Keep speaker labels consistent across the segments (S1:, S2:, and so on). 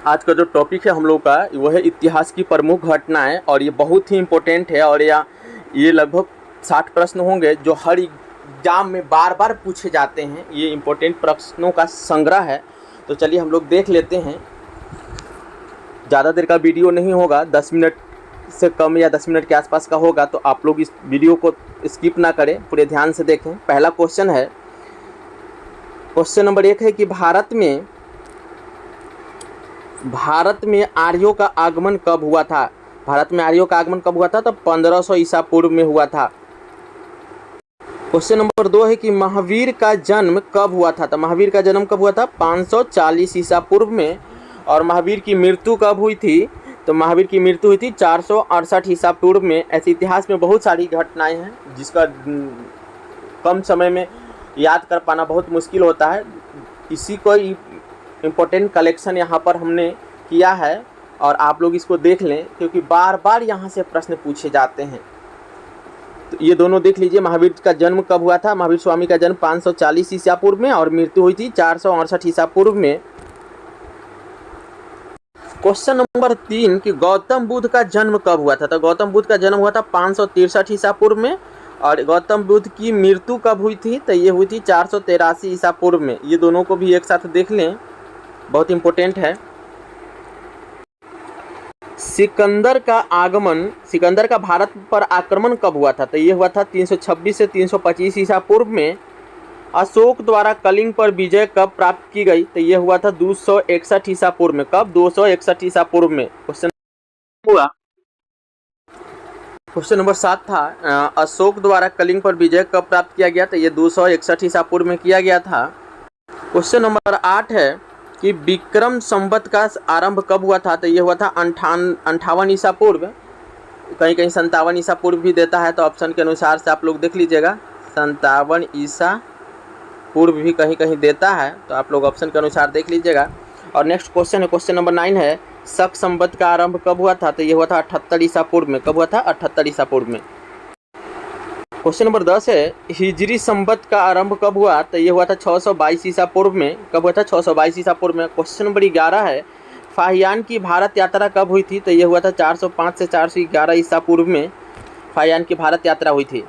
S1: आज का जो टॉपिक है हम लोग का वो है इतिहास की प्रमुख घटनाएं, और ये बहुत ही इम्पोर्टेंट है। और ये लगभग 60 प्रश्न होंगे जो हर एग्जाम में बार बार पूछे जाते हैं। ये इम्पोर्टेंट प्रश्नों का संग्रह है। तो चलिए हम लोग देख लेते हैं। ज़्यादा देर का वीडियो नहीं होगा, 10 मिनट से कम या 10 मिनट के आसपास का होगा। तो आप लोग इस वीडियो को स्किप ना करें, पूरे ध्यान से देखें। पहला क्वेश्चन है, क्वेश्चन नंबर 1 है कि भारत में आर्यों का आगमन कब हुआ था। भारत में आर्यों का आगमन कब हुआ था? तो 1500 ईसा पूर्व में हुआ था। क्वेश्चन नंबर 2 है कि महावीर का जन्म कब हुआ था। तो महावीर का जन्म कब हुआ था? 540 ईसा पूर्व में। और महावीर की मृत्यु कब हुई थी? तो महावीर की मृत्यु हुई थी 468 ईसा पूर्व में। ऐसे इतिहास में बहुत सारी घटनाएं हैं जिसका कम समय में याद कर पाना बहुत मुश्किल होता है। इसी को इम्पोर्टेंट कलेक्शन यहाँ पर हमने किया है, और आप लोग इसको देख लें क्योंकि बार बार यहाँ से प्रश्न पूछे जाते हैं। तो ये दोनों देख लीजिए। महावीर का जन्म कब हुआ था? महावीर स्वामी का जन्म 540 ईसा पूर्व में और मृत्यु हुई थी 468 ईसा पूर्व में। क्वेश्चन नंबर 3 कि गौतम बुद्ध का जन्म कब हुआ था। तो गौतम बुद्ध का जन्म हुआ था 563 ईसा पूर्व में। और गौतम बुद्ध की मृत्यु कब हुई थी? तो ये हुई थी 483 ईसा पूर्व में। ये दोनों को भी एक साथ देख लें, बहुत इंपॉर्टेंट है। सिकंदर का भारत पर आक्रमण कब हुआ था? तो ये हुआ था 326 से 325 ईसा पूर्व में। अशोक द्वारा कलिंग पर विजय कब प्राप्त की गई? तो ये हुआ था 261 ईसा पूर्व में। कब? 261 ईसा पूर्व में क्वेश्चन हुआ। क्वेश्चन नंबर 7 था, अशोक द्वारा कलिंग पर विजय कब प्राप्त किया गया? तो ये 261 ईसा पूर्व में किया गया था। क्वेश्चन नंबर 8 है कि विक्रम संवत का आरंभ कब हुआ था? तो ये हुआ था 58 ईसा पूर्व। कहीं कहीं 57 ईसा पूर्व भी देता है, तो ऑप्शन के अनुसार से आप लोग देख लीजिएगा। 57 ईसा पूर्व भी कहीं कहीं देता है, तो आप लोग ऑप्शन के अनुसार देख लीजिएगा। और नेक्स्ट क्वेश्चन है, क्वेश्चन नंबर 9 है, शक संवत का आरंभ कब हुआ था? तो ये हुआ था 78 ईसा पूर्व में। कब हुआ था? 78 ईसा पूर्व में। क्वेश्चन नंबर 10 है, हिजरी संवत का आरंभ कब हुआ? तो ये हुआ था 622 ईसा पूर्व में। कब हुआ था? 622 ईसा पूर्व में। क्वेश्चन नंबर 11 है, फाहियान की भारत यात्रा कब हुई थी? तो ये हुआ था 405 से 411 ईसा पूर्व में फाहियान की भारत यात्रा हुई थी।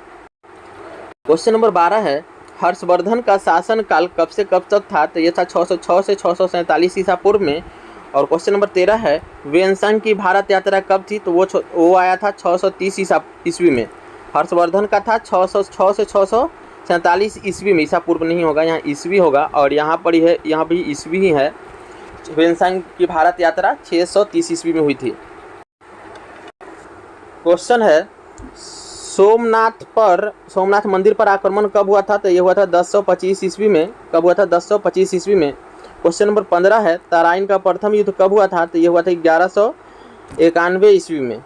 S1: क्वेश्चन नंबर 12 है, हर्षवर्धन का शासन काल कब से कब तक था? तो ये था 606 से 647 ईसा पूर्व में। और क्वेश्चन नंबर 13 है, वेनसन की भारत यात्रा कब थी? तो वो आया था 630 ईस्वी में। हर्षवर्धन का था 606 से 647 ईस्वी में। ईसा पूर्व नहीं होगा, यहाँ ईस्वी होगा। और यहाँ पर ही है, यहाँ भी ईस्वी ही है। वेनसन की भारत यात्रा 630 ईस्वी में हुई थी। क्वेश्चन है, सोमनाथ मंदिर पर आक्रमण कब हुआ था? तो ये हुआ था 1025 ईस्वी में। कब हुआ था? 1025 ईस्वी में। क्वेश्चन नंबर 15 है, तराइन का प्रथम युद्ध कब हुआ था? तो ये हुआ था 1191 ईस्वी में।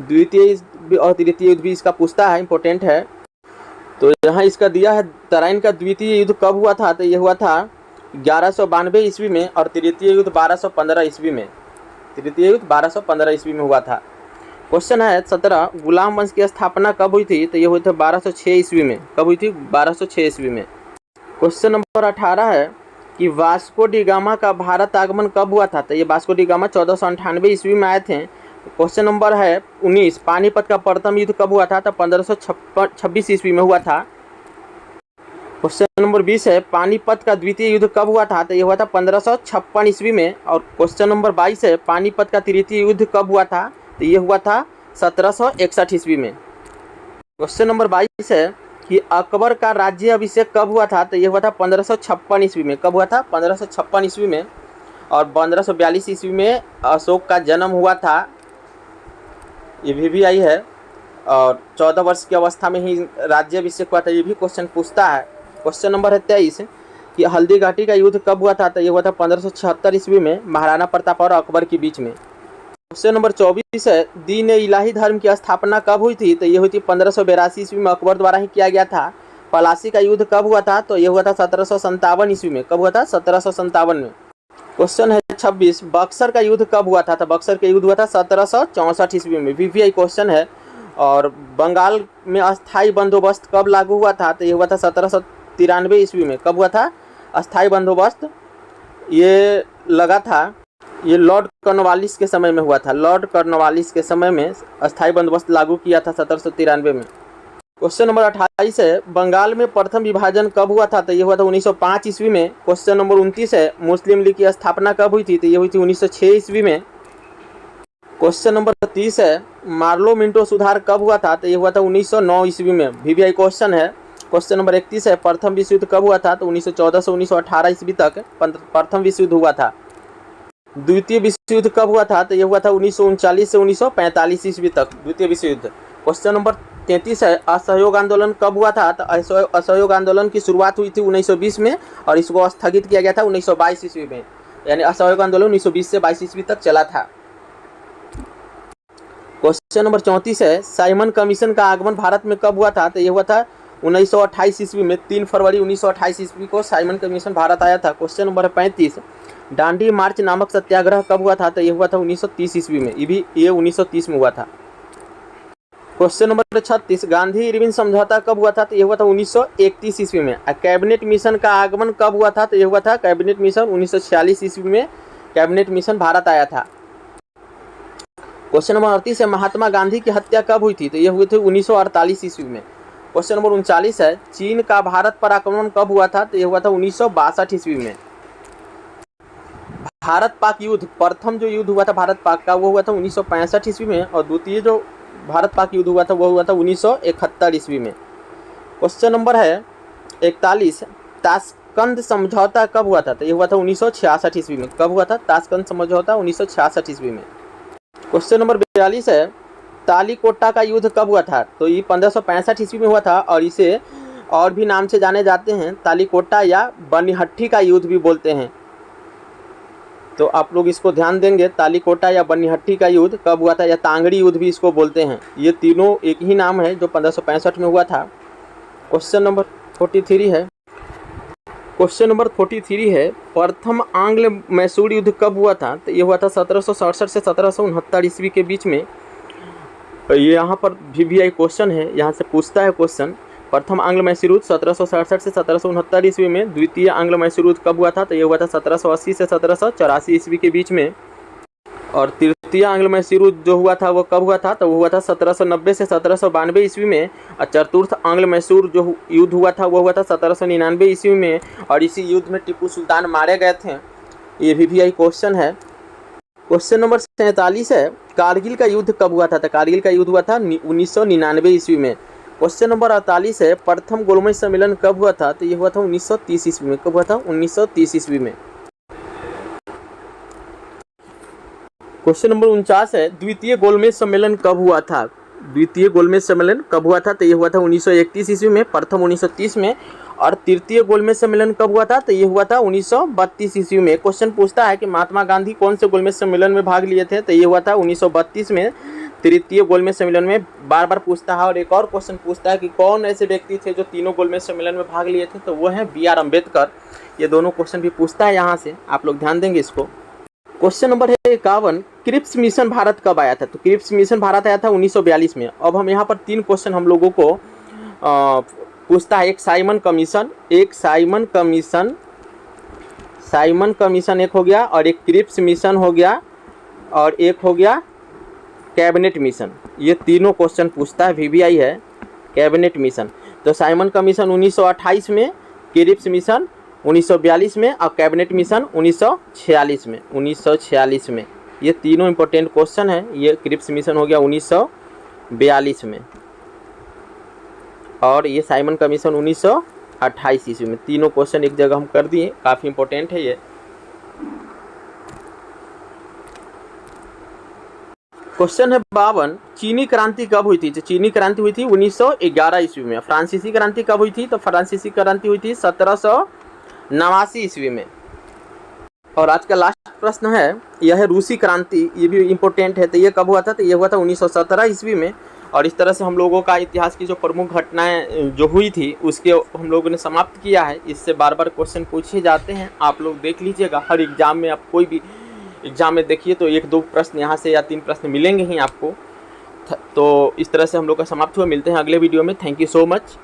S1: द्वितीय और तृतीय युद्ध भी इसका पूछता है, इंपॉर्टेंट है। तो यहाँ इसका दिया है, तराइन का द्वितीय युद्ध कब हुआ था? तो ये हुआ था 1192 ईस्वी में। और तृतीय युद्ध 1215 ईस्वी में। तृतीय युद्ध 1215 ईस्वी में हुआ था। क्वेश्चन है 17, गुलाम वंश की स्थापना कब हुई थी? तो ये हुई थी 1206 ईस्वी में। कब हुई थी? 1206 ईस्वी में। क्वेश्चन नंबर 18 है कि वास्को डी गामा का भारत आगमन कब हुआ था? तो ये वास्को डी गामा 1498 ईस्वी में आए थे। क्वेश्चन नंबर है 19, पानीपत का प्रथम युद्ध कब हुआ था? तो 1526 ईस्वी में हुआ था। क्वेश्चन नंबर 20 है, पानीपत का द्वितीय युद्ध कब हुआ था? तो ये हुआ था 1556 ईस्वी में। और क्वेश्चन नंबर 22 है, पानीपत का तृतीय युद्ध कब हुआ था? तो ये हुआ था 1761 ईस्वी में। क्वेश्चन नंबर 22 है कि अकबर का राज्य अभिषेक कब हुआ था? तो ये हुआ था 1556 ईस्वी में। कब हुआ था? 1556 ईस्वी में। और 1542 ईस्वी में अशोक का जन्म हुआ था। ये भी आई है। और 14 वर्ष की अवस्था में ही राज्याभिषेक हुआ था। ये भी क्वेश्चन पूछता है। क्वेश्चन नंबर है 23 कि हल्दी घाटी का युद्ध कब हुआ था? तो ये हुआ था 1576 ईस्वी में, महाराणा प्रताप और अकबर के बीच में। क्वेश्चन नंबर 24 है, दीन इलाही धर्म की स्थापना कब हुई थी? तो ये हुई थी 1582 ईस्वी में, अकबर द्वारा ही किया गया था। पलासी का युद्ध कब हुआ था? तो ये हुआ था 1757 ईस्वी में। कब हुआ था? 1757 में। क्वेश्चन है 26, बक्सर का युद्ध कब हुआ था? तो बक्सर का युद्ध हुआ था 1764 ईस्वी में। VVI क्वेश्चन है। और बंगाल में अस्थाई बंदोबस्त कब लागू हुआ था? तो ये हुआ था 1793 ईस्वी में। कब हुआ था अस्थाई बंदोबस्त? ये लगा था ये लॉर्ड कॉर्नवालिस के समय में हुआ था। लॉर्ड कॉर्नवालिस के समय में अस्थायी बंदोबस्त लागू किया था 1793 में। क्वेश्चन नंबर 28 है, बंगाल में प्रथम विभाजन कब हुआ था? तो ये हुआ था 1905 ईस्वी में। क्वेश्चन नंबर 29 है, मुस्लिम लीग की स्थापना कब हुई थी? तो ये हुई थी 1906 ईस्वी में। क्वेश्चन नंबर 30 है, मार्लो मिंटो सुधार कब हुआ था? तो ये हुआ था 1909 ईस्वी में। वीवीआई क्वेश्चन है। क्वेश्चन नंबर 31 है, प्रथम विश्व युद्ध कब हुआ था? तो 1914 से 1918 ईस्वी तक प्रथम विश्व युद्ध हुआ था। द्वितीय विश्व युद्ध कब हुआ था? तो ये हुआ था 1939 से 1945 ईस्वी तक द्वितीय विश्व युद्ध। क्वेश्चन नंबर 33 है, असहयोग आंदोलन कब हुआ था? तो असहयोग आंदोलन की शुरुआत हुई थी 1920 में और इसको स्थगित किया गया था 1922 ईस्वी में। यानी असहयोग आंदोलन 1920 से 22 ईस्वी तक चला था। क्वेश्चन नंबर 34 है, साइमन कमीशन का आगमन भारत में कब हुआ था? तो ये हुआ था 1928 ईस्वी में। 3 फरवरी 1928 ईस्वी को साइमन कमीशन भारत आया था। क्वेश्चन नंबर 35, दांडी मार्च नामक सत्याग्रह कब हुआ था? तो ये हुआ था 1930 ईस्वी में। ये 1930 में हुआ था। क्वेश्चन नंबर 36, गांधी इरविन समझौता कब हुआ था? तो ये हुआ था 1931 ईस्वी में। कैबिनेट मिशन का आगमन कब हुआ था? तो ये हुआ था कैबिनेट मिशन 1946 ईस्वी में। कैबिनेट मिशन भारत आया था। क्वेश्चन नंबर 38 है, महात्मा गांधी की हत्या कब हुई थी? तो ये हुई थी 1948 ईस्वी में। क्वेश्चन नंबर 39 है, चीन का भारत पर आक्रमण कब हुआ था? तो ये हुआ था 1962 ईस्वी में। भारत पाक युद्ध, प्रथम जो युद्ध हुआ था भारत पाक का वो हुआ था 1965 ईस्वी में और द्वितीय जो भारत पाक युद्ध हुआ था वो हुआ था 1971 ईस्वी में। क्वेश्चन नंबर है 41, ताशकंद समझौता कब हुआ था? तो ये हुआ था 1966 ईस्वी में। कब हुआ था ताशकंद समझौता? 1966 ईस्वी में। क्वेश्चन नंबर 42 है, तालीकोटा का युद्ध कब हुआ था? तो ये 1565 ईस्वी में हुआ था और इसे और भी नाम से जाने जाते हैं, तालीकोटा या बनिहट्टी का युद्ध भी बोलते हैं। तो आप लोग इसको ध्यान देंगे, तालीकोटा या बनिहट्टी का युद्ध कब हुआ था या तांगड़ी युद्ध भी इसको बोलते हैं। ये तीनों एक ही नाम है जो 1565 में हुआ था। क्वेश्चन नंबर 43 है, क्वेश्चन नंबर 43 है, प्रथम आंग्ल मैसूर युद्ध कब हुआ था? तो ये हुआ था 1767 से 1769 ईस्वी के बीच में। ये यहाँ पर वीवीआई क्वेश्चन है, यहाँ से पूछता है क्वेश्चन। प्रथम आंग्ल मैसूर युद्ध 1767 से 1769 ईस्वी में। द्वितीय आंग्ल मैसूर युद्ध कब हुआ था? तो ये हुआ था 1780 से 1784 ईस्वी के बीच में। और तृतीय आंग्ल मैसूर युद्ध जो हुआ था वो कब हुआ था? तो वो हुआ था 1790 से 1792 ईस्वी में। और चतुर्थ आंग्ल मैसूर जो युद्ध हुआ था वो हुआ था 1799 ईस्वी में और इसी युद्ध में टीपू सुल्तान मारे गए थे। ये वीवीआई क्वेश्चन है। क्वेश्चन नंबर 47 है, कारगिल का युद्ध कब हुआ था? तो कारगिल का युद्ध हुआ था 1999 ईस्वी में। क्वेश्चन नंबर 48 है, प्रथम गोलमेज सम्मेलन कब हुआ था? तो ये हुआ था 1930 ईस्वी में। कब हुआ था? 1930 ईस्वी में। क्वेश्चन नंबर 49 है, द्वितीय गोलमेज सम्मेलन कब हुआ था? द्वितीय गोलमेज सम्मेलन कब हुआ था? तो ये हुआ था 1931 ईस्वी में, प्रथम 1930 में। और तृतीय गोलमेज सम्मेलन कब हुआ था? तो ये हुआ था 1932 ईस्वी में। क्वेश्चन पूछता है कि महात्मा गांधी कौन से गोलमेज सम्मेलन में भाग लिए थे? तो ये हुआ था 1932 में, तृतीय गोलमेज सम्मेलन में। बार बार पूछता है। और एक और क्वेश्चन पूछता है कि कौन ऐसे व्यक्ति थे जो तीनों गोलमेज सम्मेलन में भाग लिए थे? तो वो है BR अम्बेडकर। ये दोनों क्वेश्चन भी पूछता है यहाँ से, आप लोग ध्यान देंगे इसको। क्वेश्चन नंबर है 51, क्रिप्स मिशन भारत कब आया था? तो क्रिप्स मिशन भारत आया था 1942 में। अब हम यहाँ पर 3 क्वेश्चन हम लोगों को पूछता है। एक साइमन कमीशन एक हो गया और एक क्रिप्स मिशन हो गया और एक हो गया कैबिनेट मिशन। ये तीनों क्वेश्चन पूछता है, वीवीआई है कैबिनेट मिशन। तो साइमन कमीशन 1928 में, क्रिप्स मिशन 1942 में और कैबिनेट मिशन 1946 में। ये तीनों इंपॉर्टेंट क्वेश्चन है। ये क्रिप्स मिशन हो गया 1942 में और ये साइमन कमीशन 1928 ईस्वी में। तीनों क्वेश्चन एक जगह हम कर दिए, काफ़ी इंपॉर्टेंट है ये। क्वेश्चन है 52, चीनी क्रांति कब हुई थी? तो चीनी क्रांति हुई थी 1911 ईस्वी में। फ्रांसीसी क्रांति कब हुई थी? तो फ्रांसीसी क्रांति हुई थी 1789 ईस्वी में। और आज का लास्ट प्रश्न है, यह है रूसी क्रांति। ये भी इम्पोर्टेंट है। तो ये कब हुआ था? तो ये हुआ था 1917 ईस्वी में। और इस तरह से हम लोगों का इतिहास की जो प्रमुख घटनाएं जो हुई थी उसके हम लोगों ने समाप्त किया है। इससे बार बार क्वेश्चन पूछे जाते हैं, आप लोग देख लीजिएगा। हर एग्जाम में, आप कोई भी एग्जाम में देखिए तो 1-2 प्रश्न यहाँ से या 3 प्रश्न मिलेंगे ही आपको। तो इस तरह से हम लोग का समाप्त हुआ। मिलते हैं अगले वीडियो में। Thank you so much.